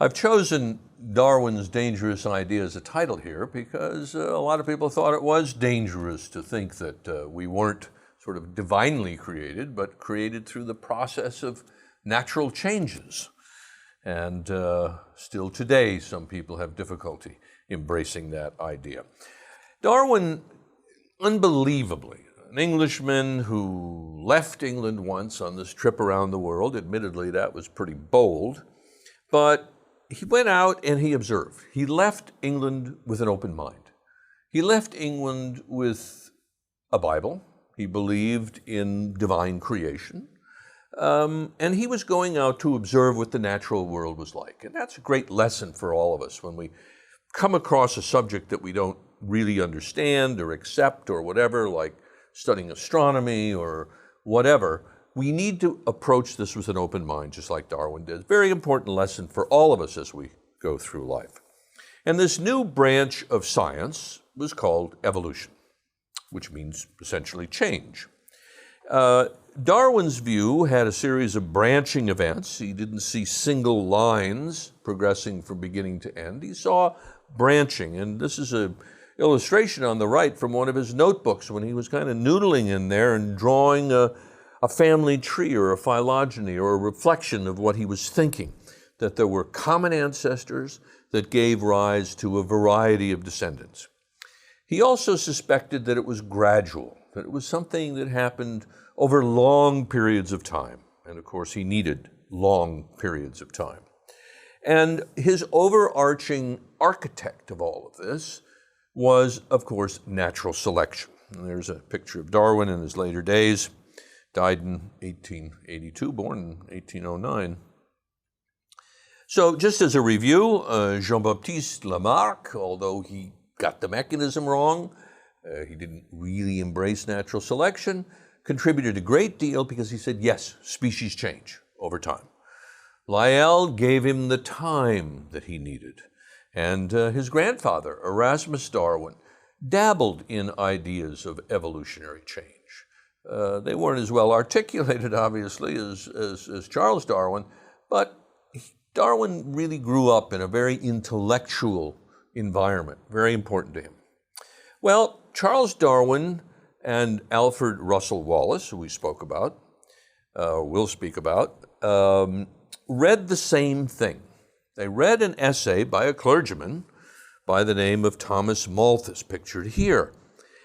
I've chosen Darwin's Dangerous Idea as a title here because a lot of people thought it was dangerous to think that we weren't sort of divinely created, but created through the process of natural changes. And still today, some people have difficulty embracing that idea. Darwin, unbelievably, an Englishman who left England once on this trip around the world, admittedly that was pretty bold, but he went out and he observed. He left England with an open mind. He left England with a Bible. He believed in divine creation. And he was going out to observe what the natural world was like. And that's a great lesson for all of us when we come across a subject that we don't really understand or accept or whatever, like studying astronomy or whatever. We need to approach this with an open mind, just like Darwin did. Very important lesson for all of us as we go through life. And this new branch of science was called evolution, which means essentially change. Darwin's view had a series of branching events. He didn't see single lines progressing from beginning to end. He saw branching, and this is an illustration on the right from one of his notebooks when he was kind of noodling in there and drawing a family tree or a phylogeny or a reflection of what he was thinking, that there were common ancestors that gave rise to a variety of descendants. He also suspected that it was gradual, that it was something that happened over long periods of time. And of course, he needed long periods of time. And his overarching architect of all of this was, of course, natural selection. And there's a picture of Darwin in his later days. Died in 1882, born in 1809. So just as a review, Jean-Baptiste Lamarck, although he got the mechanism wrong, he didn't really embrace natural selection, contributed a great deal because he said, yes, species change over time. Lyell gave him the time that he needed. And his grandfather, Erasmus Darwin, dabbled in ideas of evolutionary change. They weren't as well articulated, obviously, as Charles Darwin, but Darwin really grew up in a very intellectual environment, very important to him. Well, Charles Darwin and Alfred Russel Wallace, who we spoke about, will speak about, read the same thing. They read an essay by a clergyman by the name of Thomas Malthus, pictured here.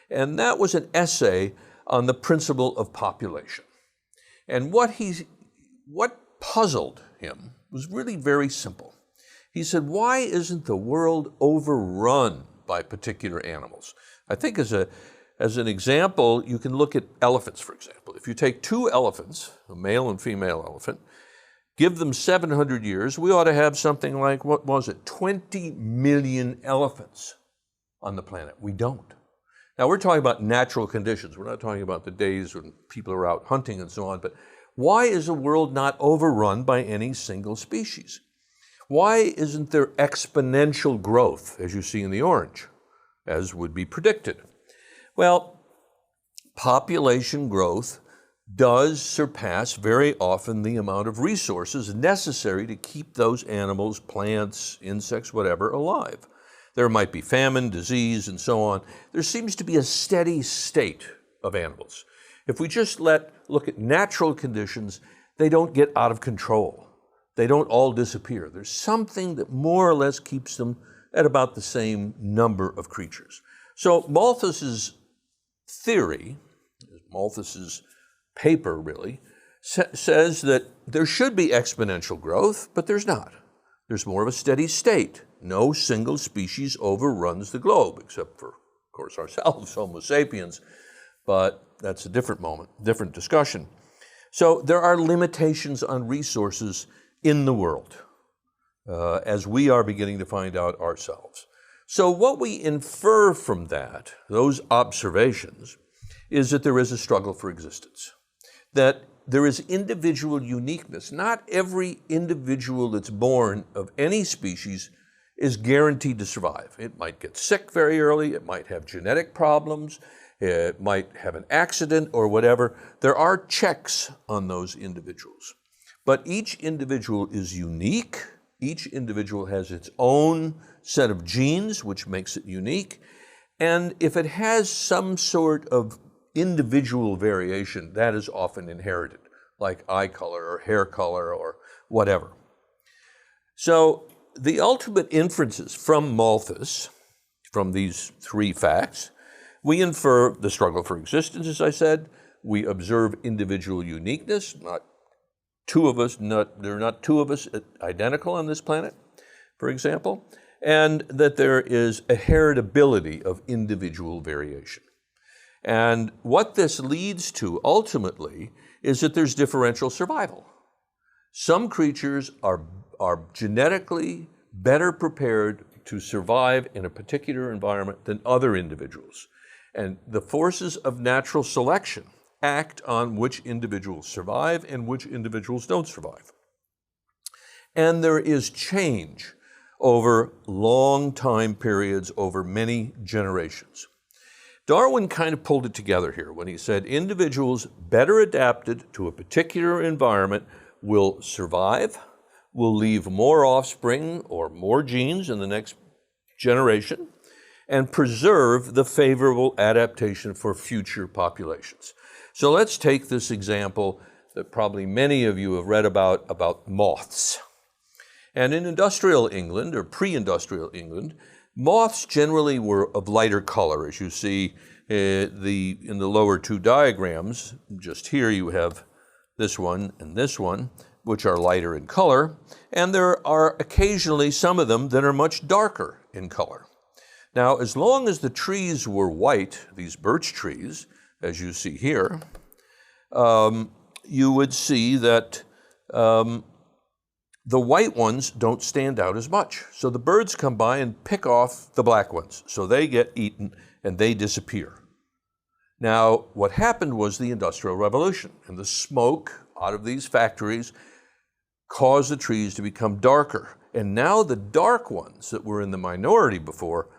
And that was an essay on the principle of population. And what puzzled him was really very simple. He said, why isn't the world overrun by particular animals? I think as an example, you can look at elephants, for example. If you take two elephants, a male and female elephant, give them 700 years, we ought to have something like, 20 million elephants on the planet. We don't. Now, we're talking about natural conditions. We're not talking about the days when people are out hunting and so on. But why is the world not overrun by any single species? Why isn't there exponential growth, as you see in the orange, as would be predicted? Well, population growth does surpass very often the amount of resources necessary to keep those animals, plants, insects, whatever, alive. There might be famine, disease, and so on. There seems to be a steady state of animals. If we just look at natural conditions, they don't get out of control. They don't all disappear. There's something that more or less keeps them at about the same number of creatures. So Malthus's theory, Malthus's paper really, says that there should be exponential growth, but there's not. There's more of a steady state. No single species overruns the globe, except for, of course, ourselves, Homo sapiens. But that's a different moment, different discussion. So there are limitations on resources in the world, as we are beginning to find out ourselves. So what we infer from that, those observations, is that there is a struggle for existence, that there is individual uniqueness. Not every individual that's born of any species is guaranteed to survive. It might get sick very early, it might have genetic problems, it might have an accident or whatever. There are checks on those individuals. But each individual is unique Each individual has its own set of genes, which makes it unique. And if it has some sort of individual variation, that is often inherited, like eye color or hair color or whatever. So the ultimate inferences from Malthus, from these three facts, we infer the struggle for existence, as I said. We observe individual uniqueness. There are not two of us identical on this planet, for example, and that there is a heritability of individual variation. And what this leads to ultimately is that there's differential survival. Some creatures are genetically better prepared to survive in a particular environment than other individuals. And the forces of natural selection act on which individuals survive and which individuals don't survive. And there is change over long time periods, over many generations. Darwin kind of pulled it together here when he said individuals better adapted to a particular environment will survive, will leave more offspring or more genes in the next generation, and preserve the favorable adaptation for future populations. So let's take this example that probably many of you have read about moths. And in industrial England, or pre-industrial England, moths generally were of lighter color, as you see in the lower two diagrams. Just here you have this one and this one, which are lighter in color, and there are occasionally some of them that are much darker in color. Now, as long as the trees were white, these birch trees, as you see here, you would see that the white ones don't stand out as much. So the birds come by and pick off the black ones. So they get eaten and they disappear. Now, what happened was the Industrial Revolution, and the smoke out of these factories caused the trees to become darker. And now the dark ones that were in the minority before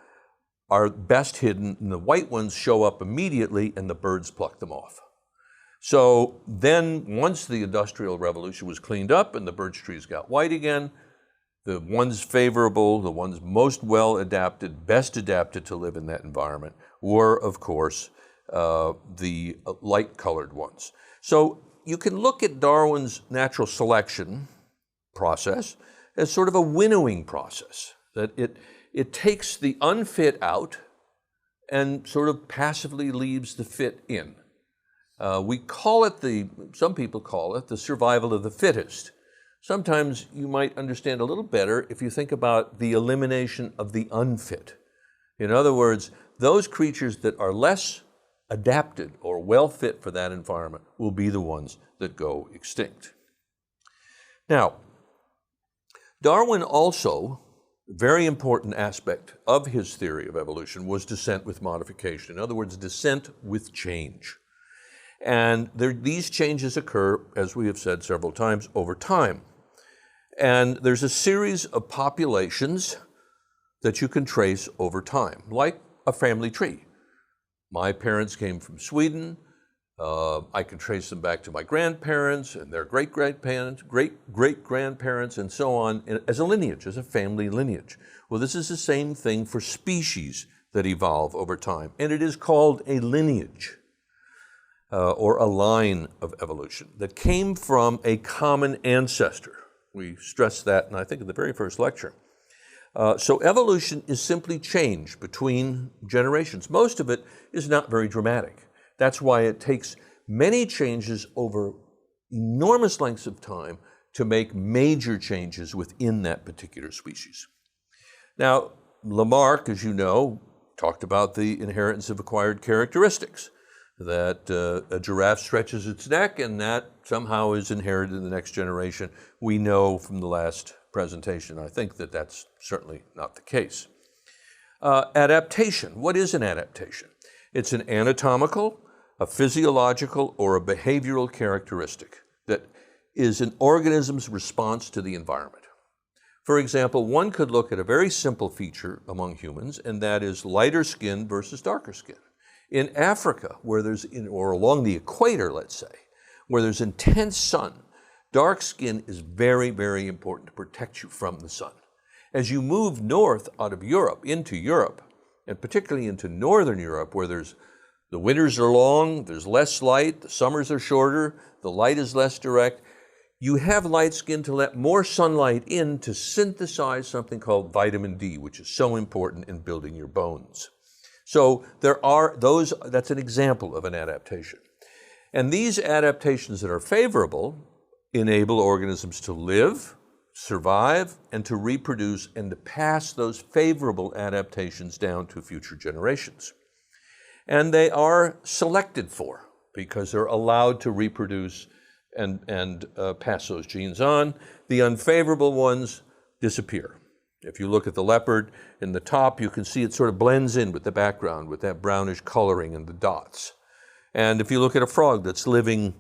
are best hidden, and the white ones show up immediately and the birds pluck them off. So then once the Industrial Revolution was cleaned up and the birch trees got white again, the ones favorable, the ones most well adapted, best adapted to live in that environment were, of course, the light-colored ones. So you can look at Darwin's natural selection process as sort of a winnowing process, that it takes the unfit out and sort of passively leaves the fit in. We call it some people call it the survival of the fittest. Sometimes you might understand a little better if you think about the elimination of the unfit. In other words, those creatures that are less adapted or well fit for that environment will be the ones that go extinct. Now, Darwin also, very important aspect of his theory of evolution was descent with modification. In other words, descent with change. And these changes occur, as we have said several times, over time. And there's a series of populations that you can trace over time, like a family tree. My parents came from Sweden. I can trace them back to my grandparents and their great-grandparents, great-great-grandparents, and so on, as a lineage, as a family lineage. Well, this is the same thing for species that evolve over time, and it is called a lineage. Or a line of evolution that came from a common ancestor. We stressed that, and I think in the very first lecture. So evolution is simply change between generations. Most of it is not very dramatic. That's why it takes many changes over enormous lengths of time to make major changes within that particular species. Now, Lamarck, as you know, talked about the inheritance of acquired characteristics, that a giraffe stretches its neck and that somehow is inherited in the next generation. We know from the last presentation, I think, that that's certainly not the case. Adaptation. What is an adaptation? It's an anatomical, a physiological, or a behavioral characteristic that is an organism's response to the environment. For example, one could look at a very simple feature among humans, and that is lighter skin versus darker skin. In Africa, or along the equator, let's say, where there's intense sun, Dark skin is very, very important to protect you from the sun. As you move north out of Europe, into Europe, and particularly into Northern Europe, where the winters are long, there's less light, the summers are shorter, the light is less direct, you have light skin to let more sunlight in to synthesize something called vitamin D, which is so important in building your bones. So there are those, that's an example of an adaptation. And these adaptations that are favorable enable organisms to live, survive, and to reproduce, and to pass those favorable adaptations down to future generations. And they are selected for because they're allowed to reproduce and pass those genes on. The unfavorable ones disappear. If you look at the leopard in the top, you can see it sort of blends in with the background with that brownish coloring and the dots. And if you look at a frog that's living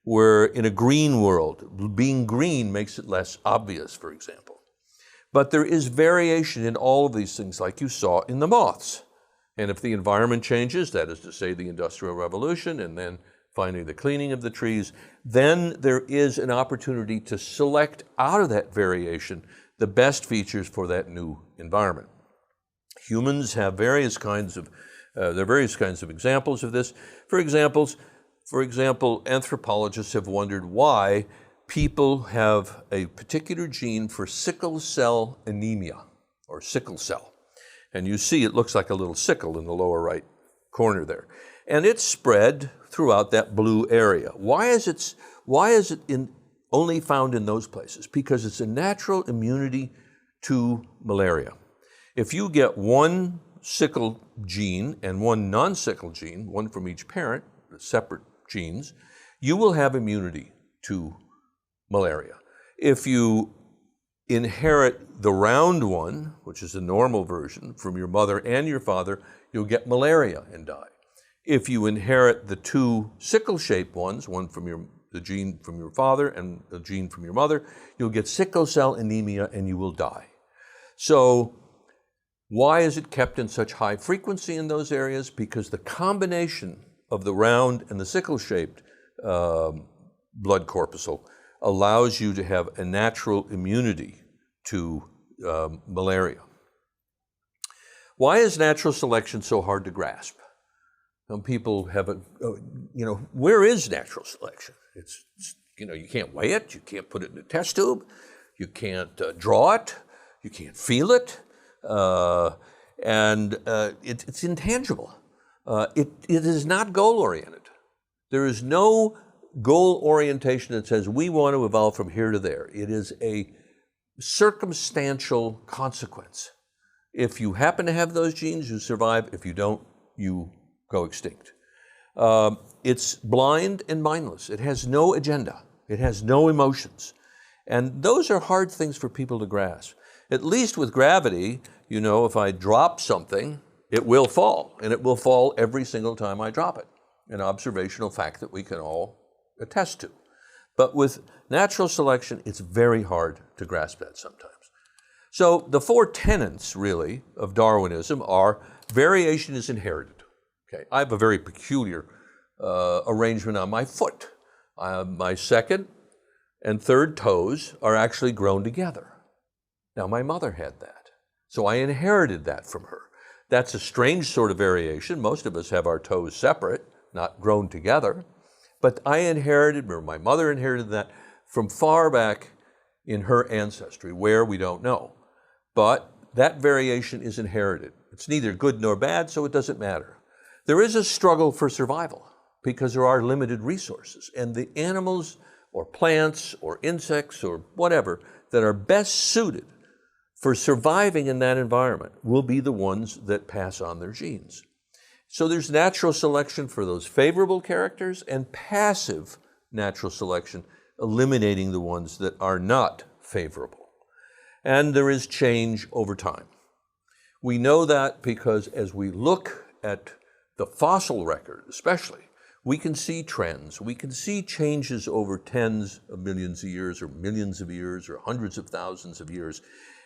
where in a green world, being green makes it less obvious, for example. But there is variation in all of these things like you saw in the moths. And if the environment changes, that is to say the Industrial Revolution and then finally the cleaning of the trees, then there is an opportunity to select out of that variation the best features for that new environment. Humans have various kinds of examples of this. For example, anthropologists have wondered why people have a particular gene for sickle cell anemia, or sickle cell. And you see it looks like a little sickle in the lower right corner there. And it's spread throughout that blue area. Why is it only found in those places? Because it's a natural immunity to malaria. If you get one sickle gene and one non-sickle gene, one from each parent, separate genes, you will have immunity to malaria. If you inherit the round one, which is the normal version, from your mother and your father, you'll get malaria and die. If you inherit the two sickle-shaped ones, one from the gene from your father and the gene from your mother, you'll get sickle cell anemia and you will die. So why is it kept in such high frequency in those areas? Because the combination of the round and the sickle-shaped blood corpuscle allows you to have a natural immunity to malaria. Why is natural selection so hard to grasp? Some people have where is natural selection? You can't weigh it, you can't put it in a test tube, you can't draw it, you can't feel it, and it's intangible. It is not goal-oriented. There is no goal orientation that says we want to evolve from here to there. It is a circumstantial consequence. If you happen to have those genes, you survive. If you don't, you go extinct. It's blind and mindless. It has no agenda. It has no emotions. And those are hard things for people to grasp. At least with gravity, if I drop something, it will fall. And it will fall every single time I drop it. An observational fact that we can all attest to. But with natural selection, it's very hard to grasp that sometimes. So the four tenets, really, of Darwinism are variation is inherited. Okay, I have a very peculiar arrangement on my foot. My second and third toes are actually grown together. Now, my mother had that, so I inherited that from her. That's a strange sort of variation. Most of us have our toes separate, not grown together. But I inherited, or my mother inherited that from far back in her ancestry, where we don't know. But that variation is inherited. It's neither good nor bad, so it doesn't matter. There is a struggle for survival because there are limited resources, and the animals or plants or insects or whatever that are best suited for surviving in that environment will be the ones that pass on their genes. So there's natural selection for those favorable characters and passive natural selection, eliminating the ones that are not favorable. And there is change over time. We know that because as we look at the fossil record, especially, we can see trends. We can see changes over tens of millions of years or millions of years or hundreds of thousands of years.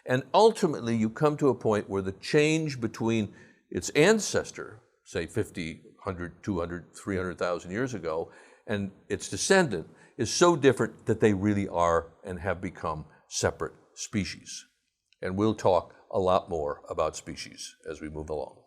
And ultimately, you come to a point where the change between its ancestor, say 50, 100, 200, 300,000 years ago, and its descendant is so different that they really are and have become separate species. And we'll talk a lot more about species as we move along.